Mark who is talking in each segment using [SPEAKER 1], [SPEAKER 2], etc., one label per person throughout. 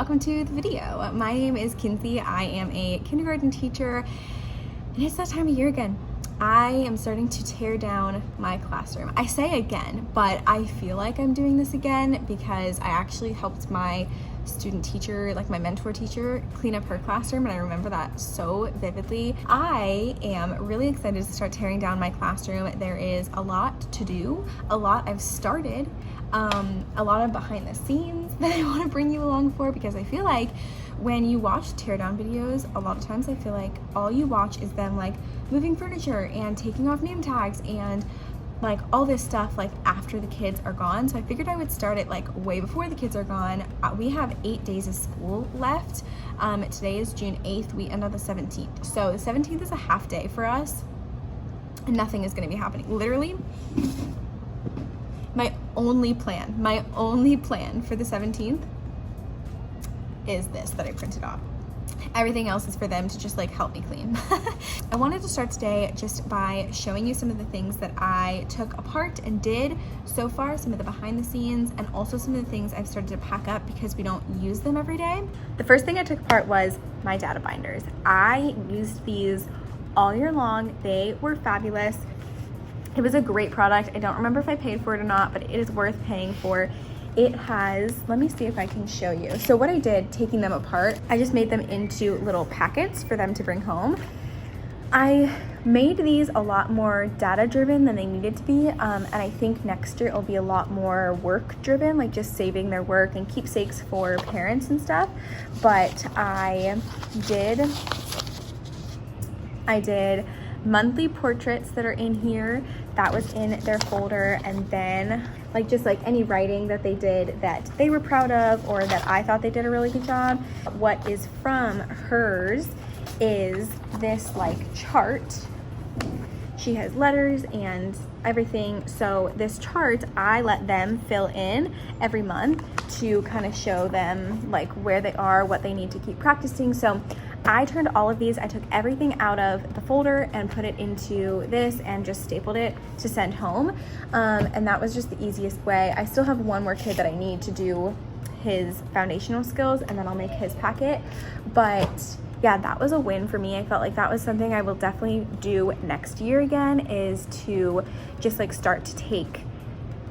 [SPEAKER 1] welcome to the video. My name is Kinsey. I am a kindergarten teacher, and it's that time of year again. I am starting to tear down my classroom. I say again, but I feel like I'm doing this again because I actually helped my student teacher, like my mentor teacher, clean up her classroom, and I remember that so vividly. I am really excited to start tearing down my classroom. There is a lot to do, a lot I've started, a lot of behind the scenes that I want to bring you along for, because I feel like when you watch teardown videos, a lot of times I feel like all you watch is them like moving furniture and taking off name tags and like all this stuff like after the kids are gone. So I figured I would start it like way before the kids are gone. We have 8 days of school left. Today is June 8th. We end on the 17th. So the 17th is a half day for us and nothing is going to be happening. Literally, my only plan for the 17th is this that I printed off. Everything else is for them to just like help me clean. I wanted to start today just by showing you some of the things that I took apart and did so far, some of the behind the scenes, and also some of the things I've started to pack up because we don't use them every day. The first thing I took apart was my data binders. I used these all year long. They were fabulous. It was a great product. I don't remember if I paid for it or not, but it is worth paying for. It has, let me see if I can show you. So what I did, taking them apart, I just made them into little packets for them to bring home. I made these a lot more data driven than they needed to be. And I think next year it'll be a lot more work driven, like just saving their work and keepsakes for parents and stuff. But I did monthly portraits that are in here. That was in their folder, and then like just like any writing that they did that they were proud of or that I thought they did a really good job. What is from hers is this like chart. She has letters and everything. So this chart I let them fill in every month to kind of show them like where they are, what they need to keep practicing. So I turned all of these, I took everything out of the folder and put it into this and just stapled it to send home. And that was just the easiest way. I still have one more kid that I need to do his foundational skills, and then I'll make his packet. But yeah, that was a win for me. I felt like that was something I will definitely do next year again, is to just like start to take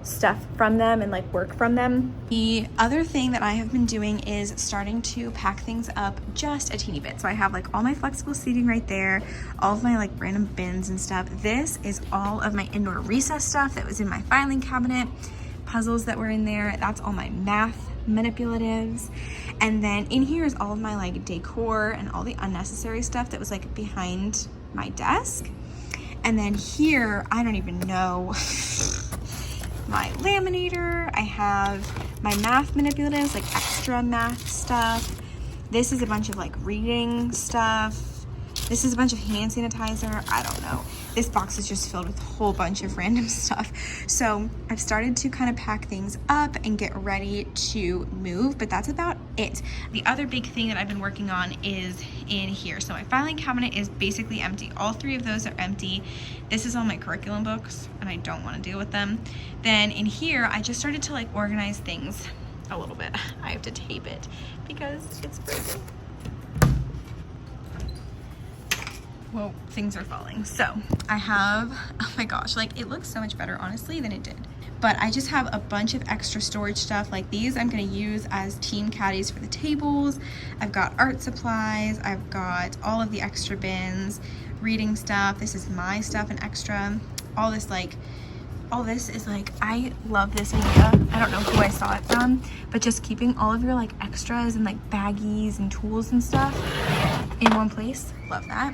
[SPEAKER 1] stuff from them and like work from them. The other thing that I have been doing is starting to pack things up just a teeny bit. So I have like all my flexible seating right there, all of my like random bins and stuff. This is all of my indoor recess stuff that was in my filing cabinet, puzzles that were in there. That's all my math manipulatives. And then in here is all of my like decor and all the unnecessary stuff that was like behind my desk. And then here, I don't even know, my laminator. I have my math manipulatives, like extra math stuff. This is a bunch of like reading stuff. This is a bunch of hand sanitizer. I don't know. This box is just filled with a whole bunch of random stuff. So I've started to kind of pack things up and get ready to move, but that's about it. The other big thing that I've been working on is in here. So my filing cabinet is basically empty. All 3 of those are empty. This is all my curriculum books and I don't want to deal with them. Then in here, I just started to like organize things a little bit. I have to tape it because it's broken. Whoa, things are falling. So I have, oh my gosh, like it looks so much better honestly than it did. But I just have a bunch of extra storage stuff. Like these I'm gonna use as team caddies for the tables. I've got art supplies. I've got all of the extra bins, reading stuff. This is my stuff and extra. All this is like, I love this idea. I don't know who I saw it from, but just keeping all of your like extras and like baggies and tools and stuff in one place. Love that.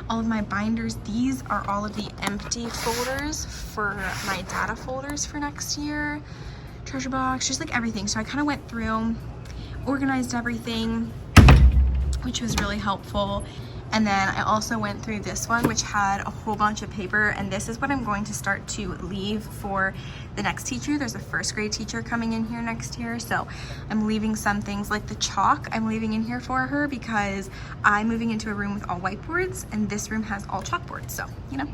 [SPEAKER 1] All of my binders, these are all of the empty folders for my data folders for next year. Treasure box, just like everything. So I kind of went through, organized everything, which was really helpful. And then I also went through this one, which had a whole bunch of paper, and this is what I'm going to start to leave for the next teacher. There's a first grade teacher coming in here next year, so I'm leaving some things like the chalk I'm leaving in here for her because I'm moving into a room with all whiteboards and this room has all chalkboards, so you know.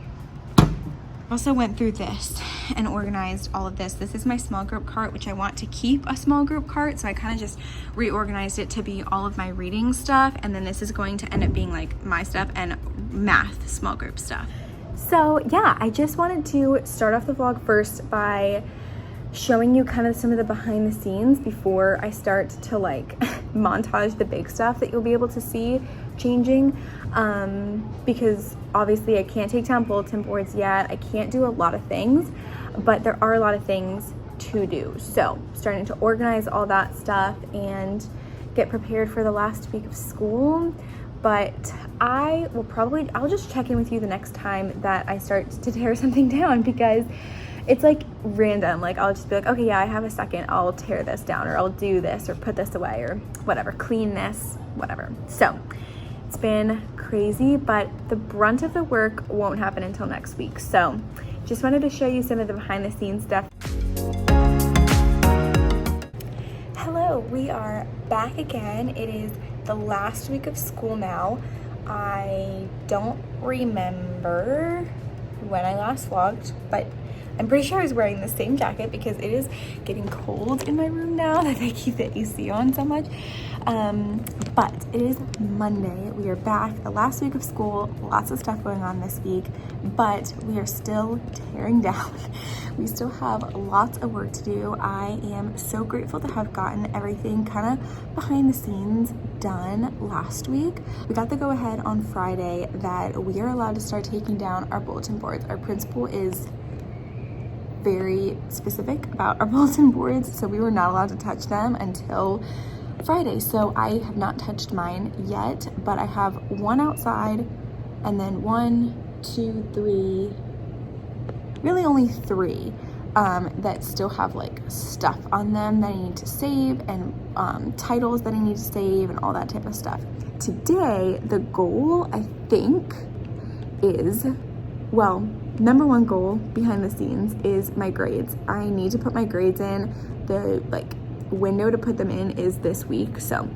[SPEAKER 1] Also went through this and organized all of this. This is my small group cart, which I want to keep a small group cart, so I kind of just reorganized it to be all of my reading stuff, and then this is going to end up being like my stuff and math small group stuff. So yeah, I just wanted to start off the vlog first by showing you kind of some of the behind the scenes before I start to like montage the big stuff that you'll be able to see changing, because obviously I can't take down bulletin boards yet. I can't do a lot of things, but there are a lot of things to do. So starting to organize all that stuff and get prepared for the last week of school. But I'll just check in with you the next time that I start to tear something down, because it's like random. Like I'll just be like, okay, yeah, I have a second, I'll tear this down, or I'll do this, or put this away, or whatever, clean this, whatever. So it's been crazy, but the brunt of the work won't happen until next week. So just wanted to show you some of the behind the scenes stuff. Hello, we are back again. It is the last week of school now. I don't remember when I last vlogged, but I'm pretty sure I was wearing the same jacket because it is getting cold in my room now that I keep the AC on so much. But it is Monday. We are back, the last week of school, lots of stuff going on this week, but we are still tearing down. We still have lots of work to do. I am so grateful to have gotten everything kind of behind the scenes done last week. We got the go ahead on Friday that we are allowed to start taking down our bulletin boards. Our principal is very specific about our bulletin boards, so we were not allowed to touch them until Friday. So I have not touched mine yet, but I have one outside, and then 1, 2, 3, really only 3 that still have like stuff on them that I need to save, and titles that I need to save, and all that type of stuff. Today, the goal, I think, is, well, number one goal behind the scenes is my grades. I need to put my grades in. The like window to put them in is this week, so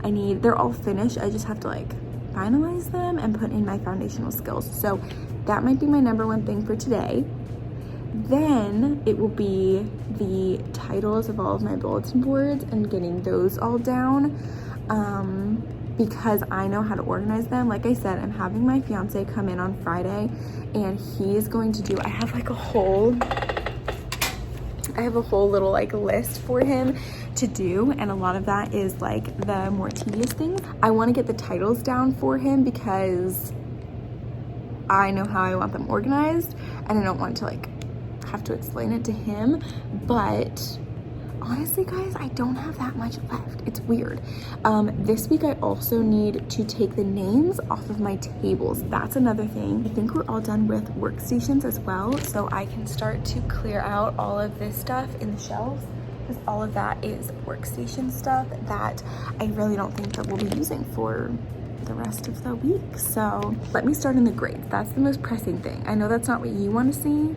[SPEAKER 1] they're all finished. I just have to like finalize them and put in my foundational skills. So that might be my number one thing for today. Then it will be the titles of all of my bulletin boards and getting those all down, because I know how to organize them. Like I said, I'm having my fiance come in on Friday, and he is going to do, I have a whole little like list for him to do, and a lot of that is like the more tedious things. I want to get the titles down for him because I know how I want them organized, and I don't want to like have to explain it to him. But honestly, guys, I don't have that much left. It's weird. This week I also need to take the names off of my tables. That's another thing. I think we're all done with workstations as well, so I can start to clear out all of this stuff in the shelves, because all of that is workstation stuff that I really don't think that we'll be using for the rest of the week. So let me start in the grades. That's the most pressing thing. I know that's not what you want to see,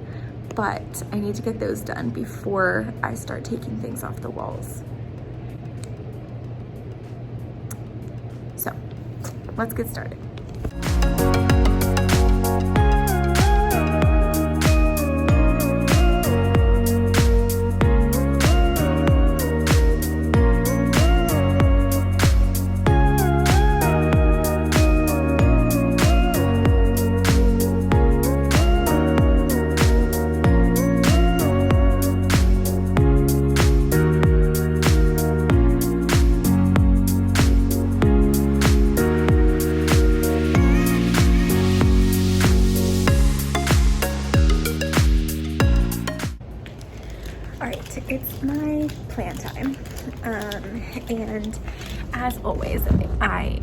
[SPEAKER 1] but I need to get those done before I start taking things off the walls. So let's get started. It's my plan time, and as always, I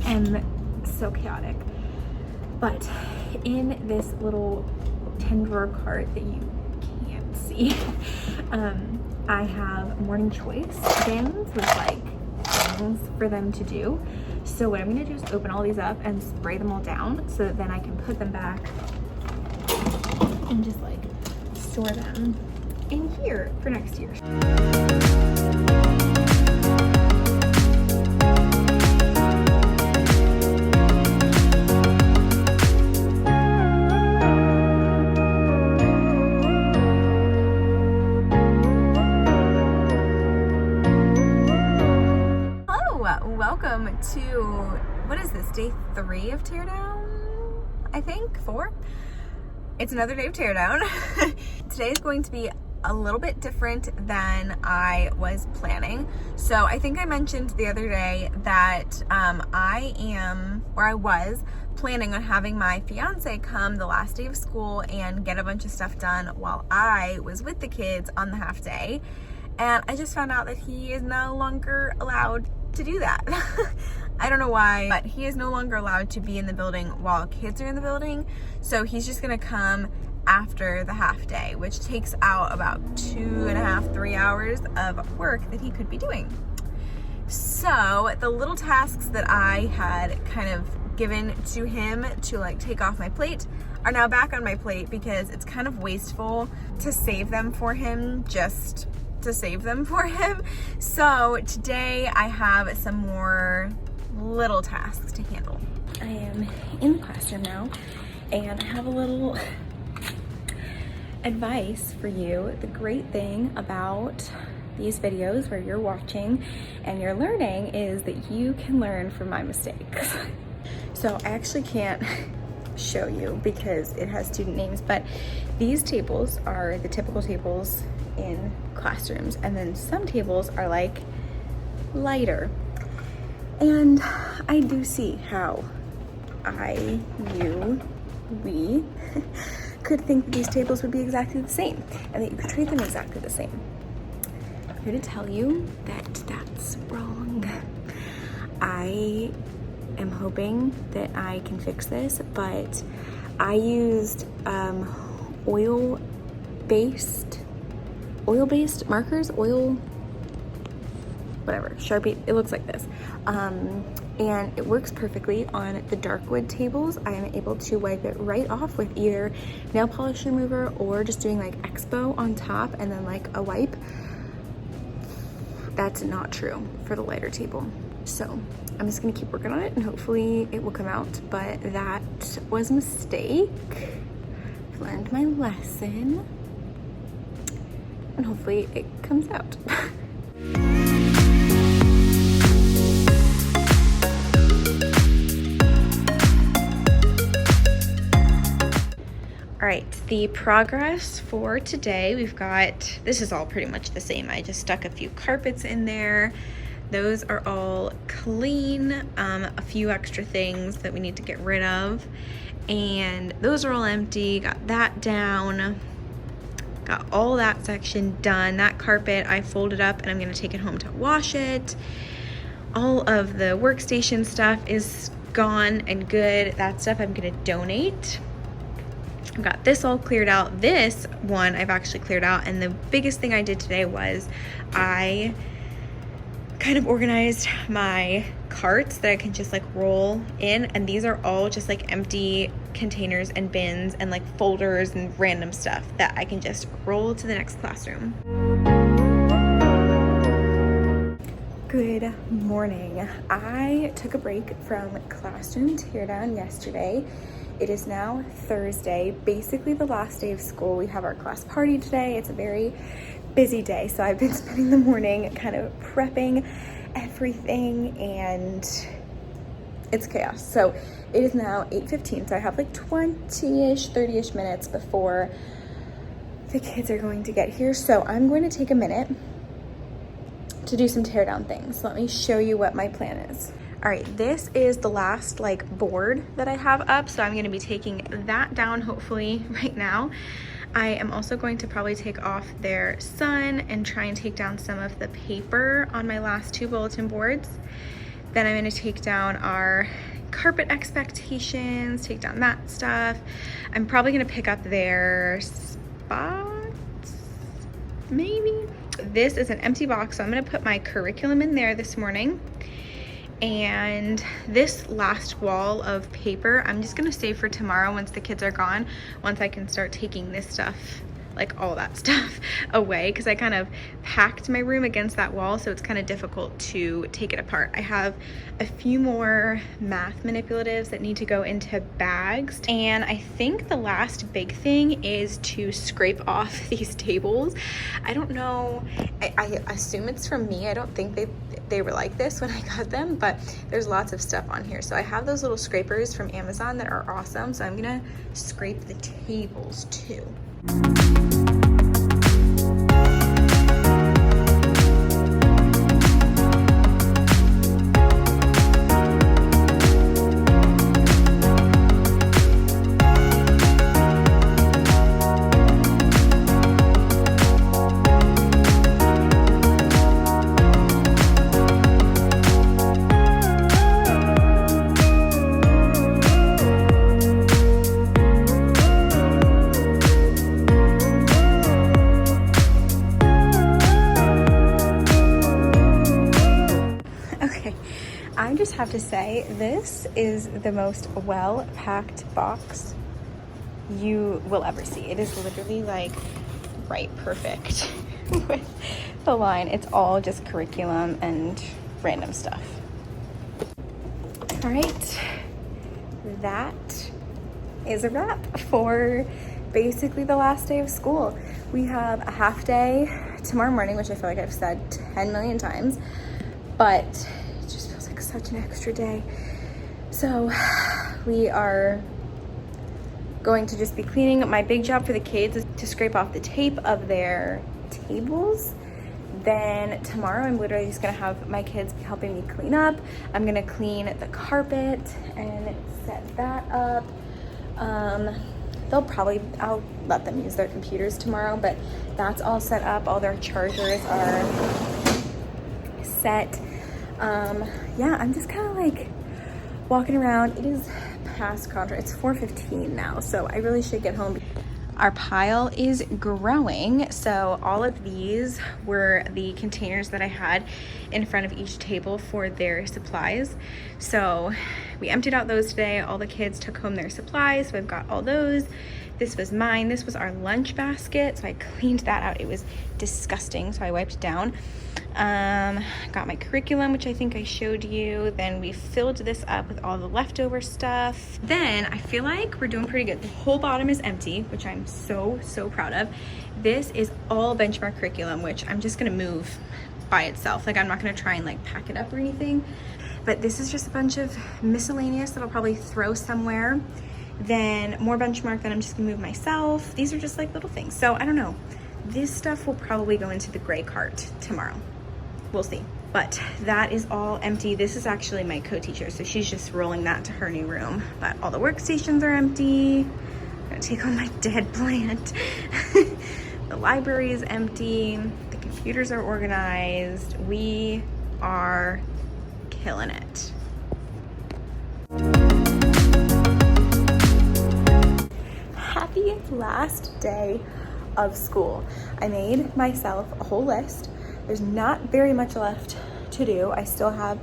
[SPEAKER 1] am so chaotic, but in this little 10-drawer cart that you can't see, I have morning choice bins with like things for them to do. So what I'm gonna do is open all these up and spray them all down, so that then I can put them back and just like store them in here for next year. 3 of teardown, I think, 4. It's another day of teardown. Today is going to be a little bit different than I was planning. So I think I mentioned the other day that I was planning on having my fiance come the last day of school and get a bunch of stuff done while I was with the kids on the half day. And I just found out that he is no longer allowed to do that. I don't know why, but he is no longer allowed to be in the building while kids are in the building. So he's just gonna come after the half day, which takes out about 2.5, 3 hours of work that he could be doing. So the little tasks that I had kind of given to him to like take off my plate are now back on my plate because it's kind of wasteful to save them for him just to save them for him. So today I have some more little tasks to handle. I am in the classroom now and I have a little advice for you. The great thing about these videos where you're watching and you're learning is that you can learn from my mistakes. So I actually can't show you because it has student names, but these tables are the typical tables in classrooms, and then some tables are like lighter. And I do see how we could think that these tables would be exactly the same and that you could treat them exactly the same. I'm here to tell you that that's wrong. I am hoping that I can fix this, but I used oil-based markers, whatever, Sharpie, it looks like this. And it works perfectly on the dark wood tables. I am able to wipe it right off with either nail polish remover or just doing like Expo on top and then like a wipe. That's not true for the lighter table. So I'm just gonna keep working on it and hopefully it will come out, but that was a mistake. I've learned my lesson and hopefully it comes out. All right, the progress for today, we've got, this is all pretty much the same. I just stuck a few carpets in there. Those are all clean. A few extra things that we need to get rid of. And those are all empty, got that down. Got all that section done. That carpet I folded up and I'm gonna take it home to wash it. All of the workstation stuff is gone and good. That stuff I'm gonna donate. I've got this all cleared out. This one I've actually cleared out, and the biggest thing I did today was I kind of organized my carts that I can just like roll in, and these are all just like empty containers and bins and like folders and random stuff that I can just roll to the next classroom. Good morning. I took a break from classroom teardown yesterday. It is now Thursday, basically the last day of school. We have our class party today. It's a very busy day, so I've been spending the morning kind of prepping everything and it's chaos. So it is now 8:15, so I have like 20-ish, 30-ish minutes before the kids are going to get here. So I'm going to take a minute to do some teardown things. Let me show you what my plan is. All right, this is the last like board that I have up, so I'm gonna be taking that down hopefully right now. I am also going to probably take off their sun and try and take down some of the paper on my last 2 bulletin boards. Then I'm gonna take down our carpet expectations, take down that stuff. I'm probably gonna pick up their spots, maybe. This is an empty box, so I'm gonna put my curriculum in there this morning. And this last wall of paper, I'm just gonna save for tomorrow once the kids are gone, once I can start taking this stuff like all that stuff away because I kind of packed my room against that wall, so it's kind of difficult to take it apart. I have a few more math manipulatives that need to go into bags, and I think the last big thing is to scrape off these tables. I don't know, I assume it's from me. I don't think they were like this when I got them, but there's lots of stuff on here. So I have those little scrapers from Amazon that are awesome, so I'm gonna scrape the tables too. I just have to say, this is the most well-packed box you will ever see. It is literally like right perfect with the line. It's all just curriculum and random stuff. All right, that is a wrap for basically the last day of school. We have a half day tomorrow morning, which I feel like I've said 10 million times, but it just feels like such an extra day. So we are going to just be cleaning. My big job for the kids is to scrape off the tape of their tables. Then tomorrow I'm literally just gonna have my kids helping me clean up. I'm gonna clean the carpet and set that up. I'll let them use their computers tomorrow, but that's all set up. All their chargers are set. Yeah, I'm just kind of like walking around. It is past contract. It's 4:15 now, so I really should get home. Our pile is growing, so all of these were the containers that I had in front of each table for their supplies. So we emptied out those today. All the kids took home their supplies, so I've got all those. This was mine. This was our lunch basket, so I cleaned that out. It was disgusting, so I wiped it down. Got my curriculum, which I think I showed you. Then we filled this up with all the leftover stuff. Then I feel like we're doing pretty good. The whole bottom is empty, which I'm so proud of. This is all benchmark curriculum, which I'm just gonna move by itself. Like, I'm not gonna try and like pack it up or anything, but this is just a bunch of miscellaneous that I'll probably throw somewhere. Then more benchmark that I'm just gonna move myself. These are just like little things. So I don't know. This stuff will probably go into the gray cart tomorrow. We'll see. But that is all empty. This is actually my co-teacher, so she's just rolling that to her new room. But all the workstations are empty. I'm gonna take on my dead plant. The library is empty. The computers are organized. We are killing it. Happy last day of school. I made myself a whole list. There's not very much left to do. I still have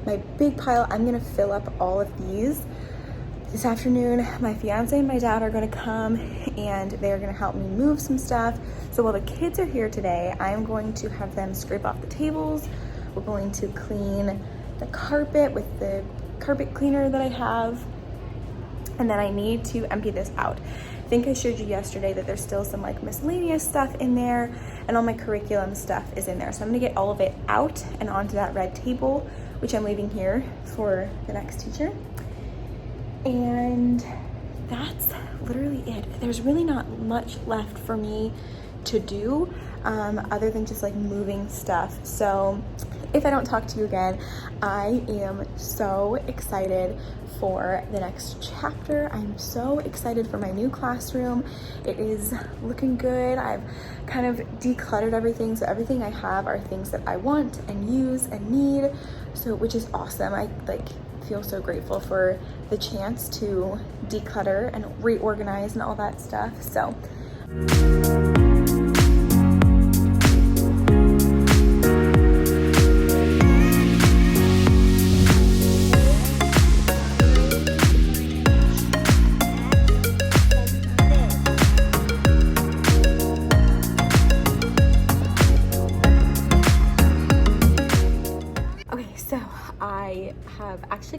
[SPEAKER 1] my big pile. I'm gonna fill up all of these. This afternoon, my fiance and my dad are gonna come and they're gonna help me move some stuff. So while the kids are here today, I'm going to have them scrape off the tables. We're going to clean the carpet with the carpet cleaner that I have. And then I need to empty this out. I think I showed you yesterday that there's still some like miscellaneous stuff in there, and all my curriculum stuff is in there. So I'm gonna get all of it out and onto that red table, which I'm leaving here for the next teacher. And that's literally it. There's really not much left for me to do other than just like moving stuff. So if I don't talk to you again, I am so excited for the next chapter. I'm so excited for my new classroom. It is looking good. I've kind of decluttered everything, so everything I have are things that I want and use and need, so which is awesome. I feel so grateful for the chance to declutter and reorganize and all that stuff. So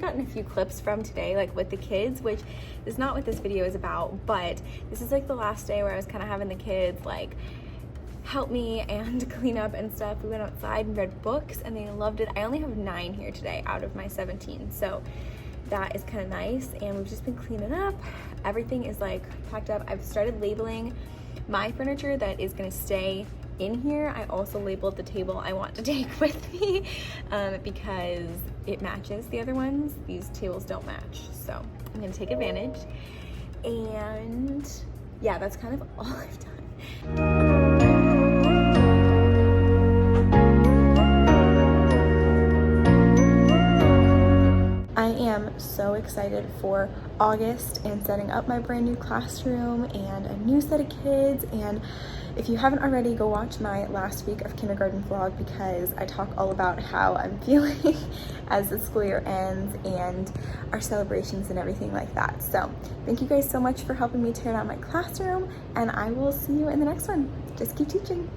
[SPEAKER 1] gotten a few clips from today, like with the kids, which is not what this video is about, but this is like the last day where I was kind of having the kids like help me and clean up and stuff. We went outside and read books and they loved it. I only have 9 here today out of my 17, so that is kind of nice. And we've just been cleaning up. Everything is like packed up. I've started labeling my furniture that is going to stay in here. I also labeled the table I want to take with me because it matches the other ones. These tables don't match, so I'm going to take advantage. And yeah, that's kind of all I've done. I am so excited for August and setting up my brand new classroom and a new set of kids. And if you haven't already, go watch my last week of kindergarten vlog because I talk all about how I'm feeling as the school year ends and our celebrations and everything like that. So thank you guys so much for helping me tear down my classroom, and I will see you in the next one. Just keep teaching.